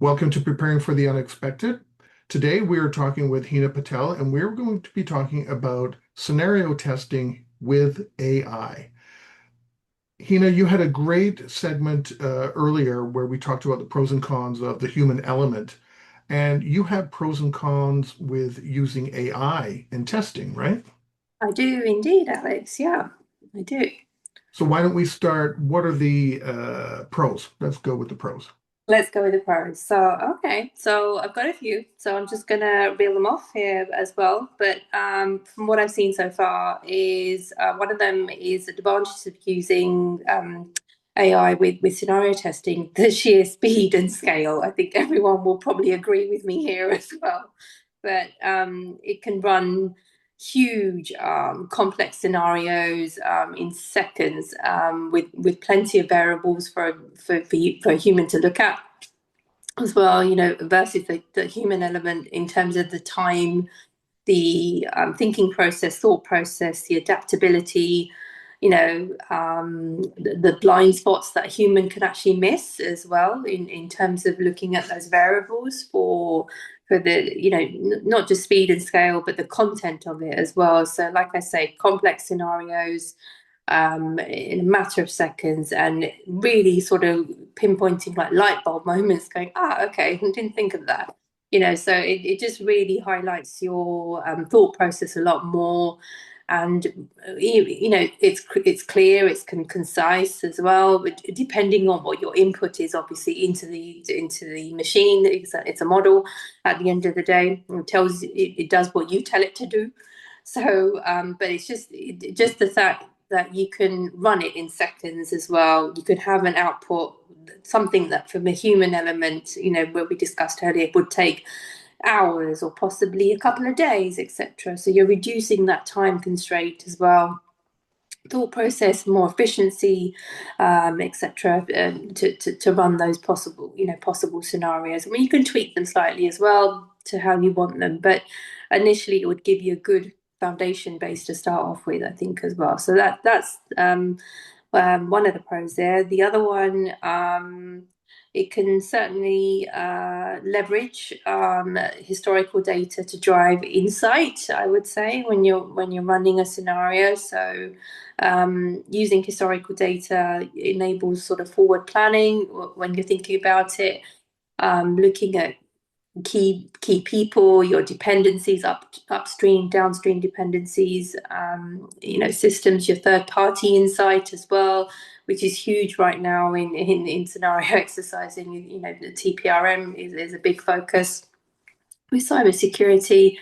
Welcome to Preparing for the Unexpected. Today we are talking with Heena Patel, and we're going to be talking about scenario testing with AI. Heena, you had a great segment earlier where we talked about the pros and cons of the human element, and you have pros and cons with using AI in testing, right? I do indeed, Alex. Yeah, I do. So why don't we start? What are the pros? Let's go with the pros. Let's go with the pros. So I've got a few. So I'm just gonna reel them off here as well. But from what I've seen so far, is one of them is the advantages of using AI with scenario testing, the sheer speed and scale. I think everyone will probably agree with me here as well. But it can run huge complex scenarios in seconds with plenty of variables for a human to look at as well, versus the human element in terms of the time, the thinking process, thought process, the adaptability, the blind spots that a human can actually miss as well in terms of looking at those variables for the, not just speed and scale, but the content of it as well. So, like I say, complex scenarios in a matter of seconds and really sort of pinpointing like light bulb moments going, okay, I didn't think of that. So it just really highlights your thought process a lot more. And it's clear, it's concise as well. But depending on what your input is, obviously into the machine, it's a model. At the end of the day, it does what you tell it to do. So, but it's just the fact that you can run it in seconds as well. You could have an output, something that from a human element, where we discussed earlier, would take hours or possibly a couple of days, etc. So you're reducing that time constraint as well. Thought process, more efficiency, etc. To run those possible scenarios. I mean, you can tweak them slightly as well to how you want them, but initially it would give you a good foundation base to start off with, I think, as well. So that's one of the pros there. The other one, it can certainly leverage historical data to drive insight, I would say, when you're running a scenario. So using historical data enables sort of forward planning when you're thinking about it, looking at key people, your dependencies, upstream, downstream dependencies, systems, your third party insight as well, which is huge right now in scenario exercising. The TPRM is a big focus with cybersecurity.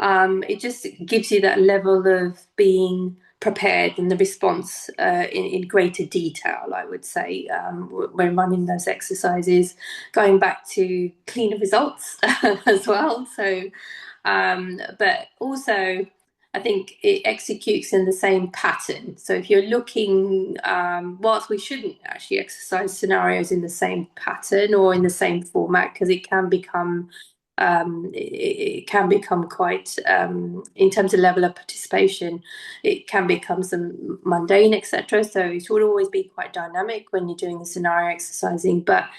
It just gives you that level of being prepared and the response in greater detail, I would say, when running those exercises, going back to cleaner results as well. So, but also, I think it executes in the same pattern. So if you're looking, whilst we shouldn't actually exercise scenarios in the same pattern or in the same format, because it can become quite, in terms of level of participation, it can become some mundane, etc. So it should always be quite dynamic when you're doing the scenario exercising, but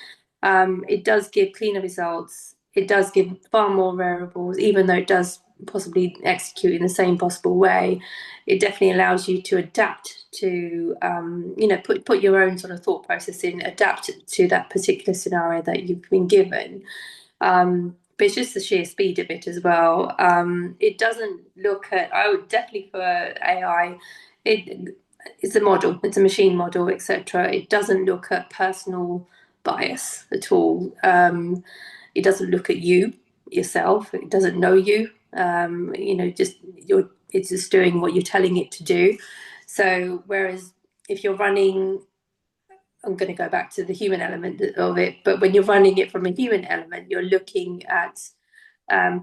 it does give cleaner results. It does give far more variables, even though it does possibly execute in the same possible way. It definitely allows you to adapt to, put your own sort of thought process in, adapt to that particular scenario that you've been given. But it's just the sheer speed of it as well. It doesn't look at, I would definitely for AI, it's a model, it's a machine model, etc. It doesn't look at personal bias at all. It doesn't look at you yourself. It doesn't know you. It's just doing what you're telling it to do. So whereas if you're running, I'm going to go back to the human element of it, but when you're running it from a human element, you're looking at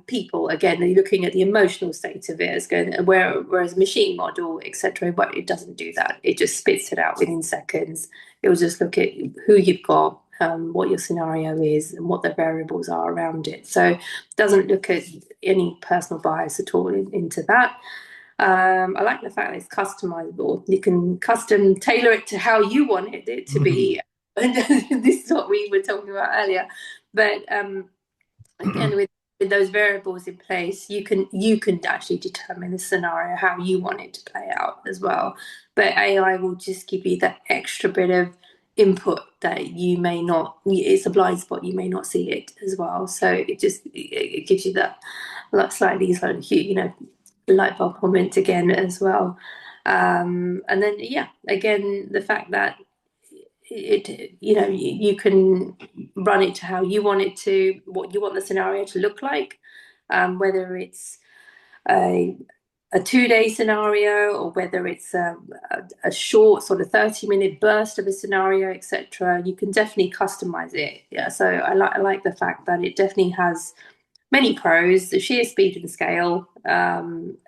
people again. You're looking at the emotional state of it as going. Whereas machine model, etc., but it doesn't do that. It just spits it out within seconds. It will just look at who you've got, what your scenario is, and what the variables are around it. So it doesn't look at any personal bias at all into that. I like the fact that it's customizable. You can custom tailor it to how you wanted it to Mhm. be. And this is what we were talking about earlier. But again, with those variables in place, you can actually determine the scenario how you want it to play out as well. But AI will just give you that extra bit of input that you may not. It's a blind spot. You may not see it as well. So it gives you that like slightly light bulb moment again as well. And then yeah, again the fact that you can run it to how you want it to, what you want the scenario to look like, whether it's a a 2 day scenario or whether it's a short sort of 30-minute burst of a scenario, etc. You can definitely customize it. Yeah, so I like the fact that it definitely has many pros, the sheer speed and scale.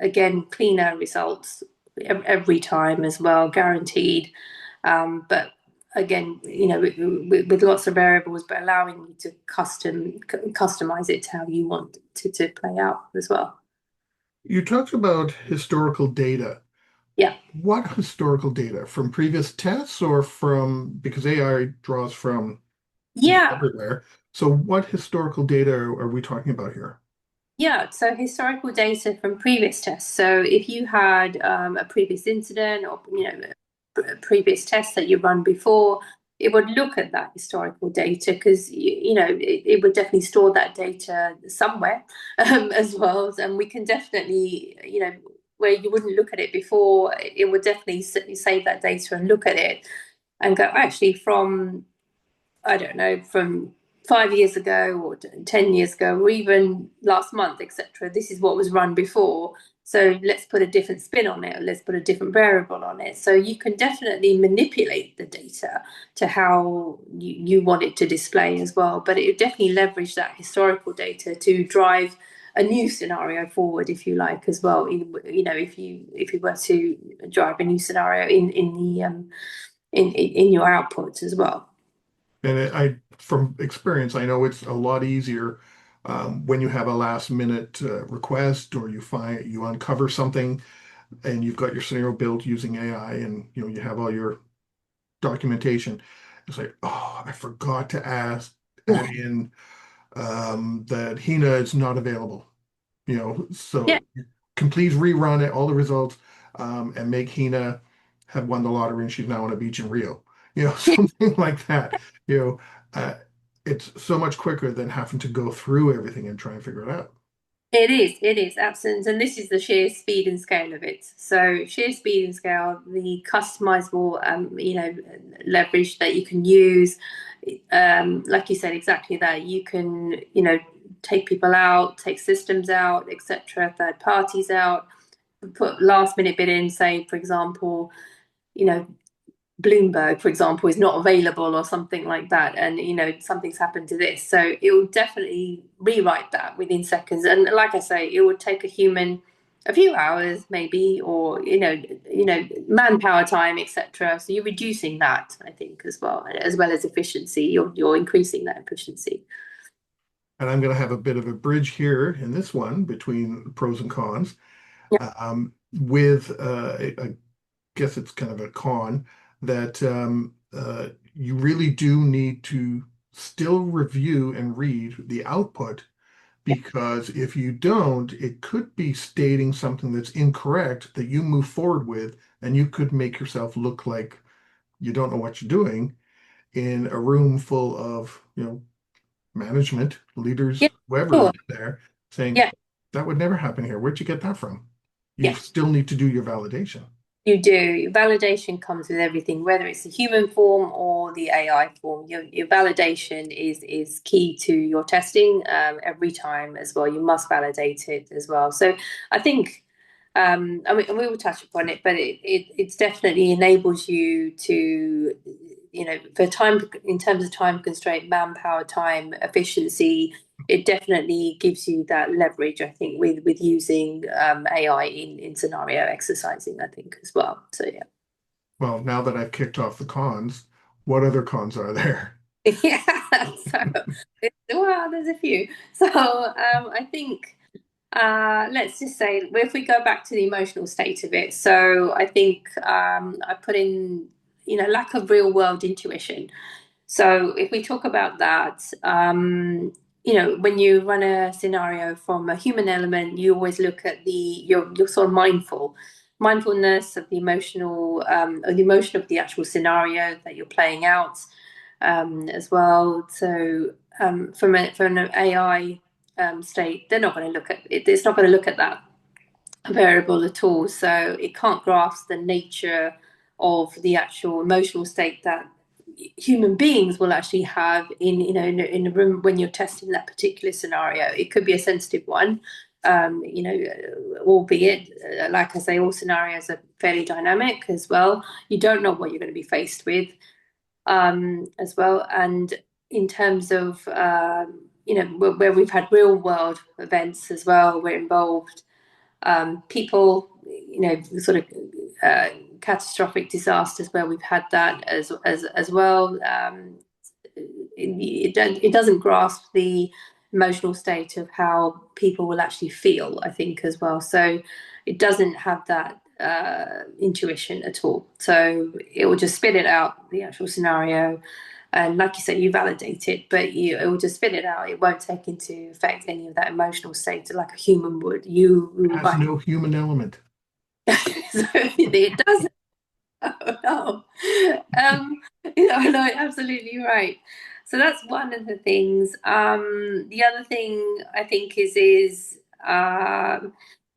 Again, cleaner results every time as well, guaranteed. But again, with lots of variables, but allowing you to customize it to how you want to play out as well. You talked about historical data. Yeah. What historical data? From previous tests or because AI draws from Yeah. everywhere. So what historical data are we talking about here? Yeah, so historical data from previous tests. So if you had a previous incident or a previous test that you run before, it would look at that historical data because it would definitely store that data somewhere as well. And we can definitely where you wouldn't look at it before, it would definitely save that data and look at it and go actually from I don't know, from 5 years ago or 10 years ago, or even last month, etc. This is what was run before. So let's put a different spin on it, or let's put a different variable on it. So you can definitely manipulate the data to how you want it to display as well. But it definitely leverage that historical data to drive a new scenario forward, if you like, as well. If you were to drive a new scenario in your outputs as well. And from experience, I know it's a lot easier when you have a last minute request or you uncover something and you've got your scenario built using AI and you have all your documentation. It's like, oh, I forgot to add Yeah. in that Heena is not available. Yeah. So can please rerun it, all the results, and make Heena have won the lottery and she's now on a beach in Rio. Something like that. You know, it's so much quicker than having to go through everything and try and figure it out. It is absolute. And this is the sheer speed and scale of it. So sheer speed and scale, the customizable, leverage that you can use. Like you said, exactly that. You can, take people out, take systems out, etc., third parties out, put last minute bid in, say, for example, you know, Bloomberg, for example, is not available or something like that, and something's happened to this, so it will definitely rewrite that within seconds. And like I say, it would take a human a few hours maybe, or manpower time, etc. So you're reducing that, I think, as well as efficiency. You're increasing that efficiency. And I'm going to have a bit of a bridge here in this one between pros and cons. Yeah, With I guess it's kind of a con that you really do need to still review and read the output yeah, because if you don't, it could be stating something that's incorrect that you move forward with, and you could make yourself look like you don't know what you're doing in a room full of, management, yeah, leaders, whoever is sure, there saying, yeah. that would never happen here. Where'd you get that from? You Yeah. still need to do your validation. You do. Validation comes with everything, whether it's the human form or the AI form. Your validation is key to your testing every time as well. You must validate it as well. So I think, I mean, and we will touch upon it, but it's definitely enables you to, for time in terms of time constraint, manpower, time, efficiency. It definitely gives you that leverage, I think, with using AI in scenario exercising, I think, as well. So yeah. Well, now that I've kicked off the cons, what other cons are there? Yeah. So well, there's a few. So I think Let's just say if we go back to the emotional state of it, so I think I put in, lack of real world intuition. So if we talk about that, when you run a scenario from a human element, you always look at you're sort of mindfulness of the emotional, or the emotion of the actual scenario that you're playing out, as well. So from an AI state, they're not going to look at it. It's not going to look at that variable at all. So it can't grasp the nature of the actual emotional state that human beings will actually have in a room when you're testing that particular scenario. It could be a sensitive one, albeit, like I say, all scenarios are fairly dynamic as well. You don't know what you're going to be faced with, as well. And in terms of, where we've had real world events as well, we're involved, people, sort of catastrophic disasters where we've had that as well. It doesn't grasp the emotional state of how people will actually feel, I think, as well. So it doesn't have that intuition at all. So it will just spit it out, the actual scenario. And like you said, you validate it, but it will just spit it out. It won't take into effect any of that emotional state like a human would. It You has might. no human element. So it does. Oh, no. Um, no, absolutely right. So that's one of the things. The other thing I think is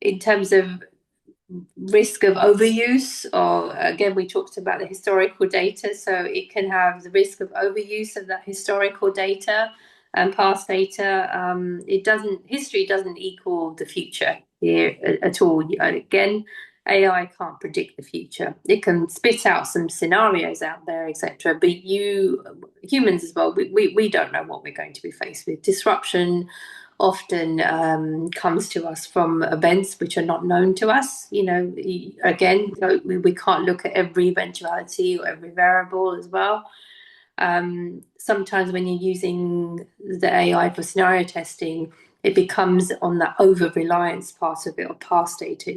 in terms of risk of overuse, or again, we talked about the historical data, so it can have the risk of overuse of that historical data and past data. History doesn't equal the future here at all. Again, AI can't predict the future. It can spit out some scenarios out there, etc. But humans as well, we don't know what we're going to be faced with. Disruption often comes to us from events which are not known to us. Again, we can't look at every eventuality or every variable as well. Sometimes when you're using the AI for scenario testing, it becomes on that over reliance part of it or past data.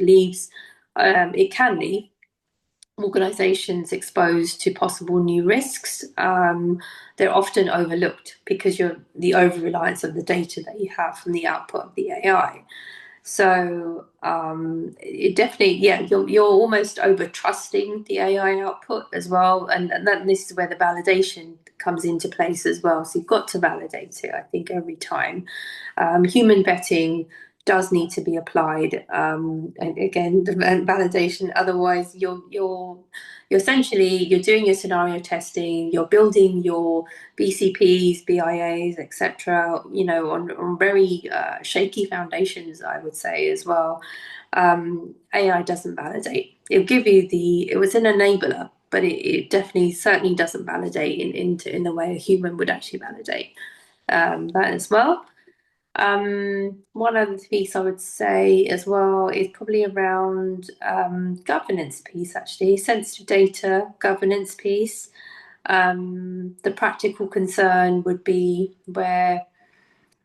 It can leave organizations exposed to possible new risks. They're often overlooked because you're the over reliance of the data that you have from the output of the AI. So it definitely, yeah, you're almost over trusting the AI output as well, and this is where the validation comes into place as well. So you've got to validate it, I think, every time. Human vetting does need to be applied, and again, the validation. Otherwise, you're essentially you're doing your scenario testing, you're building your BCPs, BIAs, etc. On very shaky foundations, I would say as well. AI doesn't validate. It'll give you it was an enabler, but it definitely certainly doesn't validate in the way a human would actually validate, that as well. One other piece I would say as well is probably around governance piece, actually, sensitive data governance piece. The practical concern would be where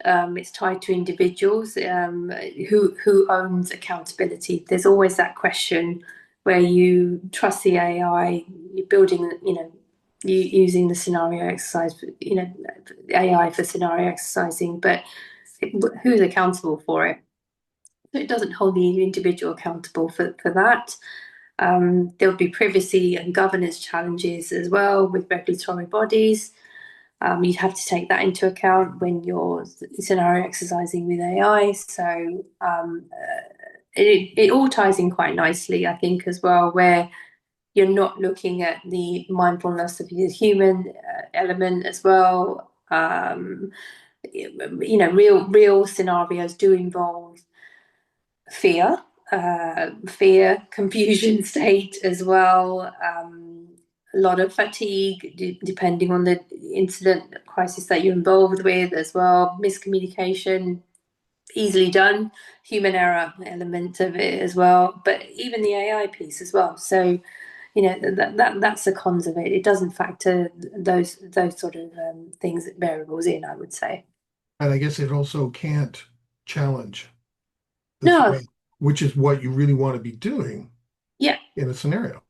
it's tied to individuals, who owns accountability. There's always that question where you trust the AI, you're building, you using the scenario exercise, AI for scenario exercising, but who's accountable for it? So it doesn't hold the individual accountable for that. There'll be privacy and governance challenges as well with regulatory bodies. You'd have to take that into account when you're scenario exercising with AI. So it all ties in quite nicely, I think, as well, where you're not looking at the mindfulness of the human element as well. Real scenarios do involve fear, confusion state as well. A lot of fatigue, depending on the incident crisis that you're involved with as well. Miscommunication, easily done. Human error element of it as well, but even the AI piece as well. So, that's the cons of it. It doesn't factor those sort of variables in, I would say. And I guess it also can't challenge. That's No, what, which is what you really want to be doing yeah. in a scenario.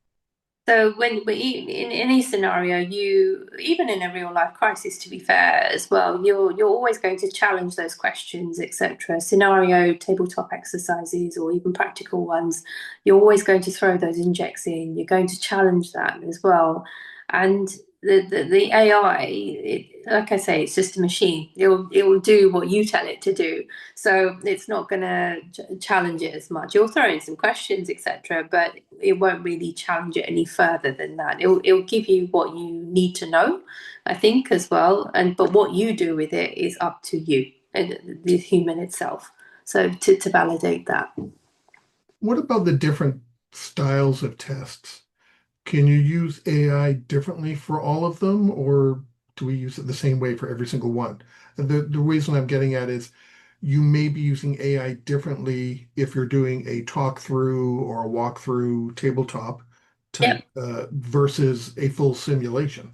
So in any scenario, you even in a real life crisis, to be fair as well, you're always going to challenge those questions, etc. Scenario tabletop exercises or even practical ones, you're always going to throw those injects in. You're going to challenge that as well, and the AI, like I say, it's just a machine. It will do what you tell it to do. So it's not going to challenge it as much. It'll throw in some questions, etc., but it won't really challenge it any further than that. It'll give you what you need to know, I think, as well. And but what you do with it is up to you, and the human itself. So to validate that. What about the different styles of tests? Can you use AI differently for all of them, or do we use it the same way for every single one? The reason I'm getting at is you may be using AI differently if you're doing a talk through or a walkthrough tabletop type Yep. versus a full simulation.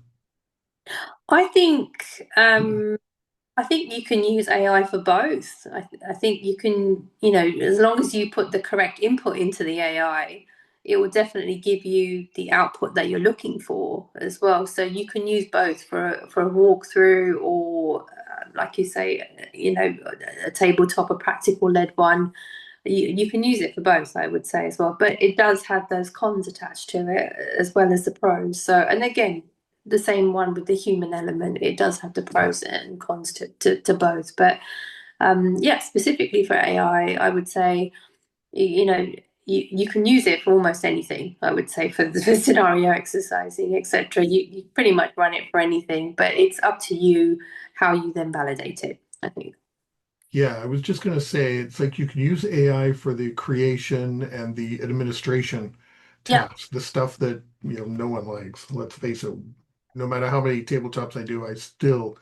I think I think you can use AI for both. I think you can, as long as you put the correct input into the AI, it will definitely give you the output that you're looking for as well. So you can use both for a walkthrough or, like you say, a tabletop, a practical led one. You can use it for both, I would say as well. But it does have those cons attached to it as well as the pros. So, and again, the same one with the human element. It does have the pros and cons to both. But yeah, specifically for AI, I would say, you know, you can use it for almost anything, I would say, for the for scenario exercising, etc. You pretty much run it for anything, but it's up to you how you then validate it, I think. Yeah, I was just going to say it's like you can use AI for the creation and the administration Yeah. tasks, the stuff that, no one likes. Let's face it, no matter how many tabletops I do, I still,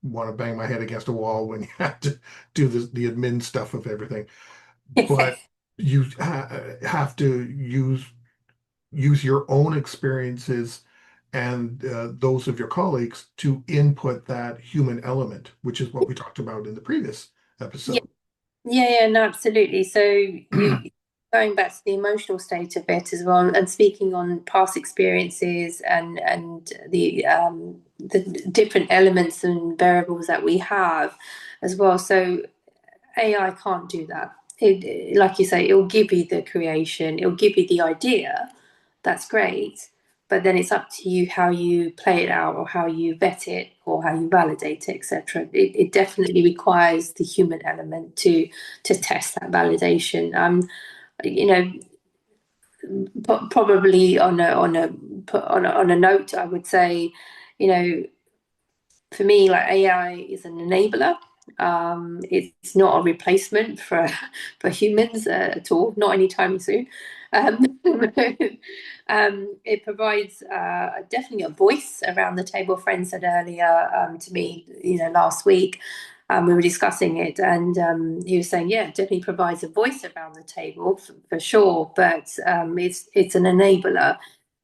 want to bang my head against a wall when you have to do the admin stuff of everything. But you have to use your own experiences and those of your colleagues to input that human element, which is what we talked about in the previous Yeah, episode. yeah, no, absolutely. So you going back to the emotional state of it as well, and speaking on past experiences and the different elements and variables that we have as well. So AI can't do that. Like you say, it'll give you the creation, it'll give you the idea. That's great. But then it's up to you how you play it out or how you vet it or how you validate it, etc. It definitely requires the human element to test that validation. You know, probably on a note, I would say, you know, for me, like AI is an enabler. It's not a replacement for humans at all, not anytime soon. Um, it provides definitely a voice around the table. A friend said earlier to me, last week, we were discussing it, and he was saying, yeah, it definitely provides a voice around the table for sure, but it's an enabler.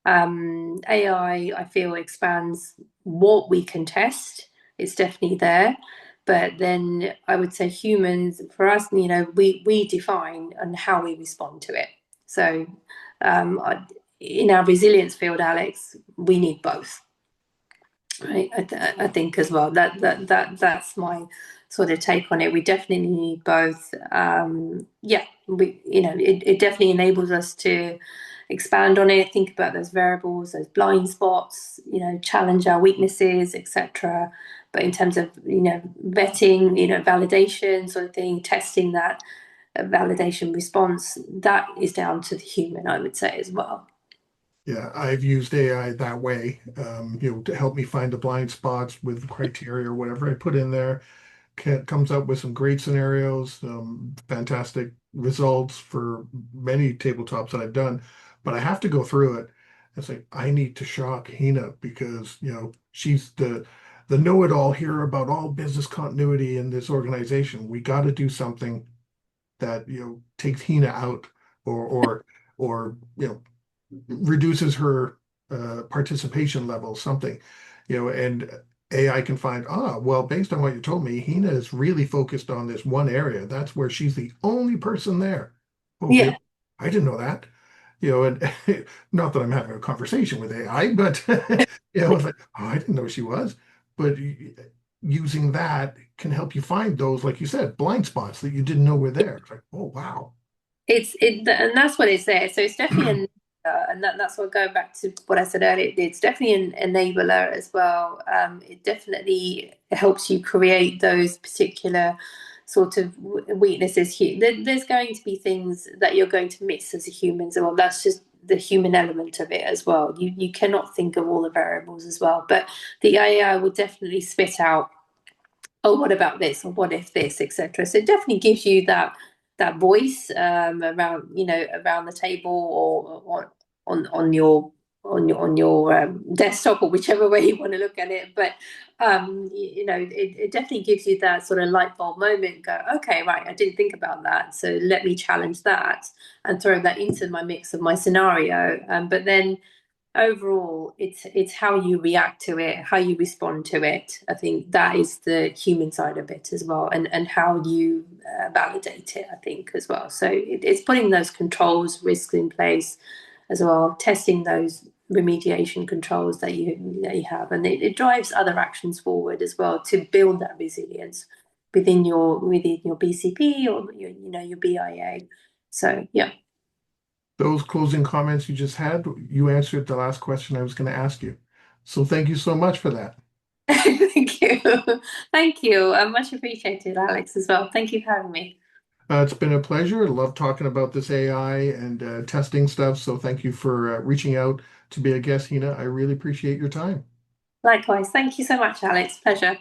I feel, expands what we can test. It's definitely there. But then I would say humans, for us, we define and how we respond to it. So in our resilience field, Alex, we need both. Right, I think as well that's my sort of take on it. We definitely need both. Yeah, it definitely enables us to expand on it, think about those variables, those blind spots, challenge our weaknesses, etc. But in terms of vetting, validation sort of thing, testing that validation response, that is down to the human, I would say as well. Yeah, I've used AI that way, to help me find the blind spots with criteria or whatever I put in there. Comes up with some great scenarios, fantastic results for many tabletops that I've done. But I have to go through it and say, I need to shock Heena because, she's the know-it-all here about all business continuity in this organization. We got to do something that, takes Heena out or reduces her participation level, something, and AI can find, well, based on what you told me, Hina is really focused on this one area. That's where she's the only person there. Oh, really? Yeah. I didn't know that. And not that I'm having a conversation with AI, but it's like, oh, I didn't know she was. But using that can help you find those, like you said, blind spots that you didn't know were there. It's like, oh, wow. And that's what it's there. So it's definitely an and that's what going back to what I said earlier. It's definitely an enabler as well. It definitely helps you create those particular sort of weaknesses. There's going to be things that you're going to miss as a human as well. That's just the human element of it as well. You cannot think of all the variables as well, but the AI will definitely spit out, oh, what about this, or what if this, etc. So it definitely gives you that voice around, around the table, or on your desktop, or whichever way you want to look at it. But it definitely gives you that sort of light bulb moment. Go, okay, right, I didn't think about that, so let me challenge that and throw that into my mix of my scenario. But then overall it's how you react to it, how you respond to it. I think that is the human side of it as well, and how you validate it, I think, as well. So it's putting those controls, risks in place as well, testing those remediation controls that you have, and it drives other actions forward as well to build that resilience within your BCP, or your BIA. So yeah. Those closing comments you just had, you answered the last question I was going to ask you. So thank you so much for that. Thank you. Thank you. Much appreciated, Alex, as well. Thank you for having me. It's been a pleasure. I love talking about this AI and testing stuff. So thank you for reaching out to be a guest, Hina. I really appreciate your time. Likewise. Thank you so much, Alex. Pleasure.